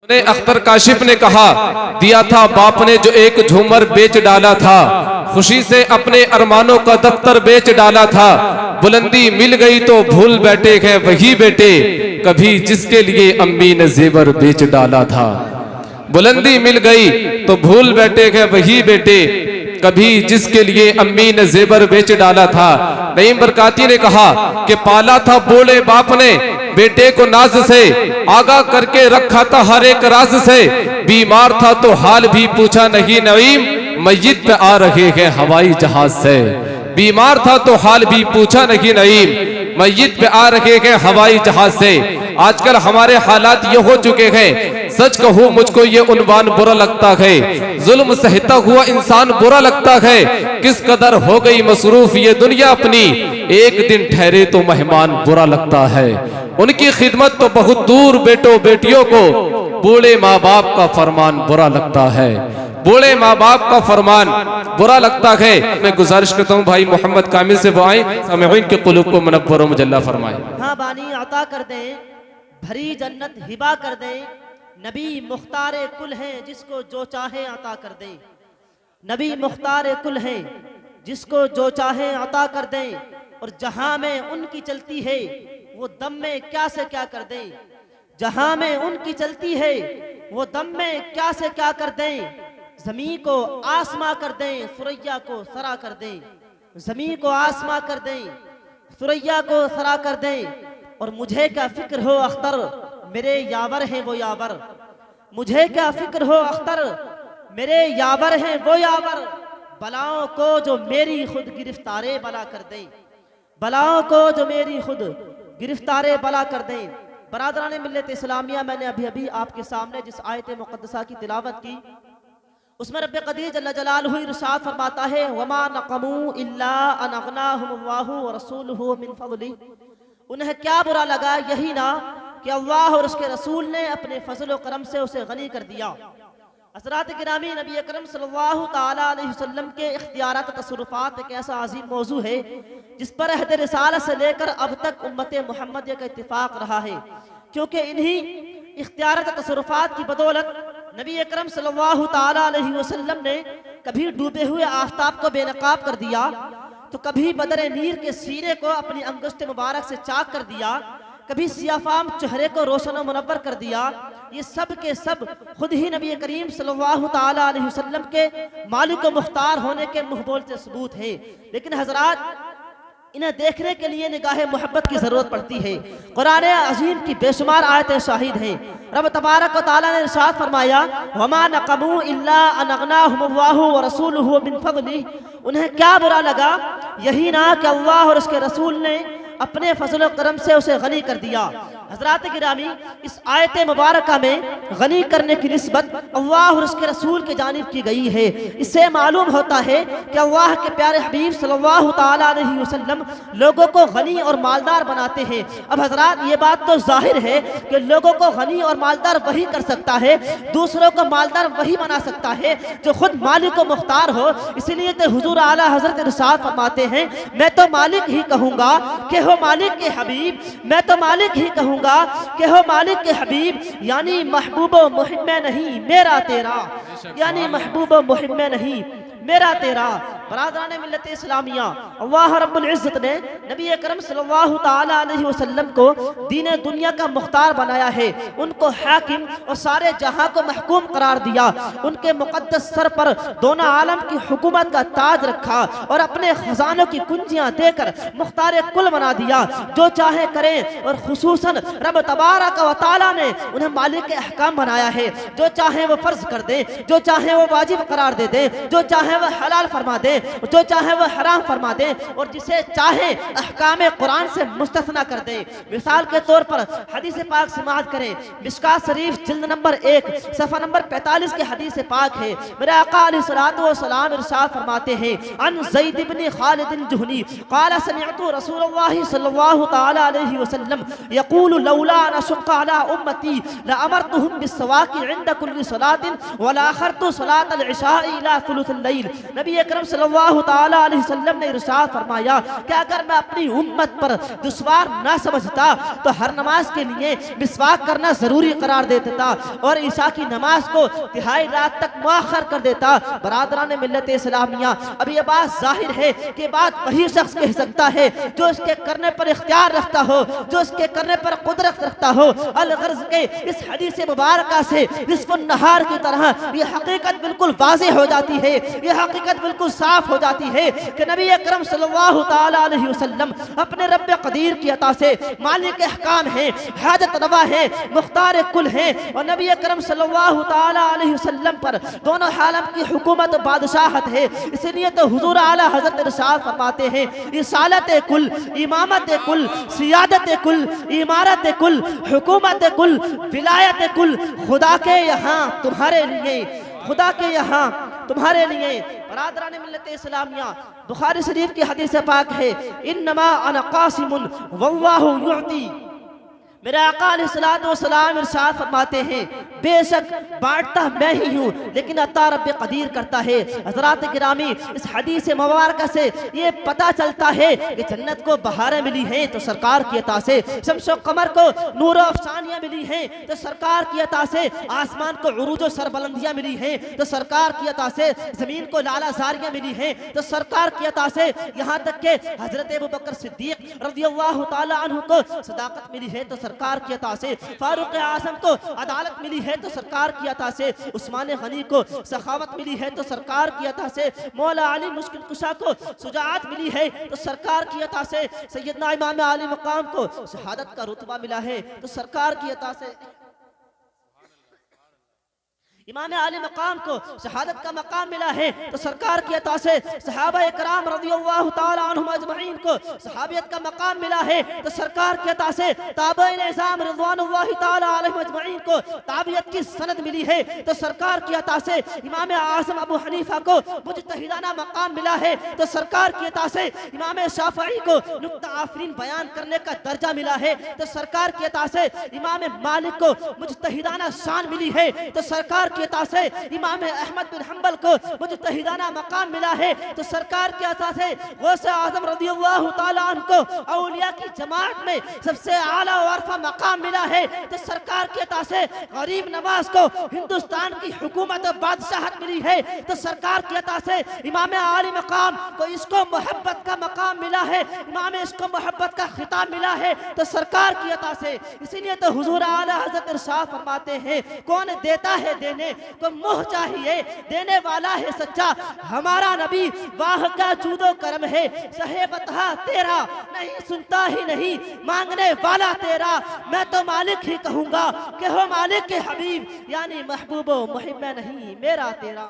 ने अख्तर काशिफ ने कहा, दिया था बाप ने जो एक झूमर बेच डाला था, खुशी से अपने अरमानों का दफ्तर बेच डाला था। बुलंदी मिल गई तो भूल बैठे हैं वही बेटे, कभी जिसके लिए अम्मी ने जेवर बेच डाला था। बुलंदी मिल गई तो भूल बैठे हैं वही बेटे, कभी जिसके लिए अम्मी ने जेवर बेच डाला था। नईम बरकाती ने कहा कि पाला था बूढ़े बाप ने बेटे को नाज से, आगा करके रखा था हर एक राज से। बीमार था तो हाल भी पूछा नहीं नईम, मस्जिद पे आ रहे हैं हवाई जहाज से। बीमार था तो हाल भी पूछा नहीं नईम, मस्जिद पे आ रहे हैं हवाई जहाज से। आजकल हमारे हालात ये हो चुके हैं, सच कहूँ मुझको ये उन्वान बुरा लगता है, जुल्म सहता हुआ इंसान बुरा लगता है। किस कदर हो गई मसरूफ ये दुनिया अपनी, एक दिन ठहरे तो मेहमान बुरा लगता है। उनकी खिदमत तो बहुत दूर बेटों बेटियों को, बूढ़े माँ बाप का फरमान बुरा लगता है। बूढ़े माँ बाप का फरमान बुरा लगता है। मैं गुजारिश करता हूँ भाई मोहम्मद कामिल से वो आए, सामईन के कुलूब को मुनव्वर व मुजल्ला फरमाए। हाँ बानी अता कर दें, भरी जन्नत हिबा कर दें। नबी मुख्तारे कुल हैं जिसको जो चाहे अता कर दें। नबी मुख्तारे कुल हैं जिसको जो चाहे अता कर दें। और जहां में उनकी चलती है वो दम में क्या से क्या कर दें। जहां में उनकी चलती है वो दम में क्या से क्या कर दें। ज़मीं को आसमां कर दें, सुरैया को सरा कर दें। ज़मीं को आसमां कर दें, सुरैया को सरा कर दें। और मुझे क्या फिक्र हो अख्तर, मेरे यावर हैं वो यावर। मुझे क्या फिक्र हो अख्तर, मेरे यावर हैं वो यावर। बलाओं को जो मेरी खुद गिरफ्तारे बला कर दें। बलाओं को जो मेरी खुद गिरफ्तारे बला कर दें। बरादरान मिल्लत इस्लामिया, मैंने अभी अभी आपके सामने जिस आयत मुक़द्दसा की तिलावत की, उसमें रब्बे क़दीर जल्ल जलालहू इरशाद फरमाता है, वमा नक़मू इल्ला अन अग़नाहुमुल्लाहु व रसूलुहु मिन फ़ज़लिही। उन्हें क्या बुरा लगा, यही ना कि अल्लाह और उसके रसूल ने अपने फजल व करम से उसे गनी कर दिया। हज़रात गिरामी, नबी अकरम सल्लल्लाहु ताला अलैहि वसल्लम के इख्तियारात तसर्रुफ़ात एक ऐसा अजीम मौजू है जिस पर अहद रिसालत से लेकर अब तक उम्मत मुहम्मदिया का इत्तिफाक रहा है। क्योंकि इन्हीं इख्तियारात तसर्रुफ़ात की बदौलत नबी अकरम सल्लल्लाहु ताला अलैहि वसल्लम ने कभी डूबे हुए आफताब को बेनकाब कर दिया, तो कभी बदर नीर के सीने को अपनी अंगुष्ठ मुबारक से चाक कर दिया, कभी सियाफाम चेहरे को रोशन व मुनव्वर कर दिया। ये सब के सब खुद ही नबी करीम सल्लल्लाहु ताला अलैहि वसल्लम के मालिक व मुख्तार होने के मुँह बोल से सबूत है। लेकिन हजरात, इन्हें देखने के लिए निगाह मोहब्बत की जरूरत पड़ती है। कुरान अजीम की बेशुमार आयतें शाहिद हैं। रब तबारक व तआला ने इरशाद फरमाया, वमा नक़मू इल्ला अन अग़नाहुमुल्लाहु व रसूलुहु मिन फ़ज़लिही। उन्हें क्या बुरा लगा, यही ना कि अल्लाह और उसके रसूल ने अपने फजल करम से उसे गनी कर दिया। हजरात गिरामी, इस आयत मुबारका में गनी करने की निस्बत अल्लाह और उसके रसूल की जानिब की गई है। इससे मालूम होता है कि अल्लाह के प्यारे हबीब सल्लल्लाहु ताला अलैहि वसल्लम लोगों को गनी और मालदार बनाते हैं। अब हजरात, ये बात तो जाहिर है कि लोगों को गनी और मालदार वही कर सकता है, दूसरों को मालदार वही बना सकता है जो खुद मालिक व मुख्तार हो। इसीलिए तो हुजूर आला हजरत इरशाद फरमाते हैं, मैं तो मालिक ही कहूँगा कि हो मालिक के हबीब। मैं तो मालिक ही कहूँगा कि हो मालिक के हबीब, यानी महबूब मुहिब में नहीं मेरा तेरा, यानी महबूब मुहिब में नहीं मेरा तेरा। बरादरान मिल्लत इस्लामिया, अल्लाह रब्बुल इज़्ज़त ने नबी अकरम सल्लल्लाहु ताला अलैहि वसल्लम को दीन दुनिया का मुख्तार बनाया है, उनको हाकिम और सारे जहां को महकूम करार दिया। उनके मुक़द्दस सर पर दोनों आलम की हुकूमत का ताज रखा और अपने खजानों की कुंजियां देकर मुख्तार कुल बना दिया। जो चाहे करें, और खुसूसन रब तबारक व तआला ने उन्हें मालिक के अहकाम बनाया है। जो चाहे वो फर्ज कर दे, जो चाहे वो वाजिब करार दे दे, जो चाहे वह हलाल फरमा दे, जो चाहे वह हराम फरमा दे, और जिसे चाहे अहकाम कुरान से मुस्तस्ना कर दे। मिसाल के तौर पर हदीस पाक समाअत करें, मिशकात शरीफ जिल्द नंबर 1 सफ़ा नंबर 45 के हदीस पाक है। मेरे आका अलैहिस्सलातु वस्सलाम इरशाद फरमाते हैं, अन ज़ैद इब्न खालिद जुहनी क़ाल समिअतु रसूलुल्लाह सल्लल्लाहु ताला अलैहि वसल्लम यक़ूलु लौला अन अशुक्क़ अला उम्मती लअमरतुहुम बिस्सवाक़ि इंद कुल्लि सलातिन व लअख़रतु सलातल इशा इला सुलुसिल लैल। नबी अकरम सल्लल्लाहु ताला अलैहि वसल्लम ने इरशाद फरमाया कि अगर मैं अपनी उम्मत पर दुश्वार ना समझता तो हर नमाज के लिए मिसवाक करना जरूरी करार दे देता और ईशा की नमाज को तिहाई रात तक मुअख्खर कर देता। बरादरान मिल्लत इस्लामिया, अब ये बात जाहिर है कि बात वही शख्स कह सकता है जो इसके करने पर इख्तियार रखता हो, जो इसके करने पर कुदरत रखता हो। अल-गर्ज़ के इस हदीस मुबारक से निस्फ़ुन नहार की तरह ये हकीकत बिल्कुल वाज़ेह हो जाती है, ये हकीकत बिल्कुल साफ हो जाती है कि नबी अकरम सल्लल्लाहु ताला अलैहि वसल्लम अपने रब्ब क़दीर की अता से मालिक अहकाम है, हाजत रवा है, मुख्तार कुल है और नबी अकरम सल्लल्लाहु ताला अलैहि वसल्लम पर दोनों आलम की हुकूमत और बादशाहत है। इसलिए तो हुजूर आला हज़रत इरशाद फरमाते हैं, रिसालत कुल, इमामत कुल, सियादत कुल, इमारत कुल, हुकूमत कुल, विलायत कुल, खुदा के यहाँ तुम्हारे लिए, खुदा के यहाँ तुम्हारे लिए। बरादरान मिल्लत इस्लामिया, बुखारी शरीफ की हदीस पाक है, इन्नमा अना कासिमुन वल्लाहु युअती। मेरे आका अलैहिस्सलाम इरशाद फरमाते हैं, बेशक बांटता मैं ही हूँ लेकिन अता रब्ब कदीर करता है। हज़रात गिरामी, इस हदीस मुबारक से ये पता चलता है कि जन्नत को बहारें मिली हैं तो सरकार की अता से, शम्स और कमर को नूर और अफसानियाँ मिली हैं तो सरकार की अता से, आसमान को उरूज और सरबलंदियाँ मिली हैं तो सरकार की अता से, ज़मीन को लाला जारियाँ मिली हैं तो सरकार की अता से, यहाँ तक के हज़रत अबू बकर सिद्दीक़ रज़ियल्लाहु ताला अन्हु को सदाकत मिली है तो सरकार की अता से, फारूक आज़म को अदालत मिली है तो सरकार की अता से, उस्मान गनी को सखावत मिली है तो सरकार की अता से, मौला अली मुश्किल कुशा को सुजाअत मिली है तो सरकार की अता से, सैयदना इमाम आली मकाम को शहादत का रुतबा मिला है तो सरकार की अता से, इमाम आले मकाम को शहादत का मकाम मिला है तो सरकार की अता से, सहाबा इकराम रज़ियल्लाहु ताला अन्हुम अजमईन को सहाबियत का मकाम मिला है तो सरकार की अता से, ताबईन इज़ाम रिज़वानुल्लाहि ताला अलैहिम अजमईन को ताबियत की सनद मिली है तो सरकार की अता से, इमाम आज़म अबू हनीफा को मुज्तहिदाना मकाम मिला है तो सरकार की अता से, इमाम शाफ़िई को नुक्ता आफरीन बयान करने का दर्जा मिला है तो सरकार की अता से, इमाम मालिक को मुज्तहिदाना शान मिली है तो सरकार की अता से, इमाम अहमद बिन हंबल को मुज्तहिदाना मकाम मिला है तो सरकार की अता से, गौसे आज़म रज़ियल्लाहु ताला अन्हु को औलिया की जमात में सबसे आला वारफा मकाम मिला है तो सरकार की अता से, गरीब नवाज को हिंदुस्तान की हुकूमत और बादशाहत मिली है तो सरकार की अता से, इमाम आली मकाम को इसको मोहब्बत का मकाम मिला है, इमाम इसको मोहब्बत का खिताब मिला है तो सरकार की अता से। इसीलिए तो हुजूर आला हज़रत इरशाद फरमाते हैं, कौन देता है देने को मुँह चाहिए, देने वाला है सच्चा हमारा नबी, वाह का जूदो करम है, सहे बता तेरा नहीं सुनता ही नहीं, मांगने वाला तेरा, मैं तो मालिक ही कहूँगा कि हो मालिक के हबीब, यानी महबूबो मुहिब नहीं मेरा तेरा।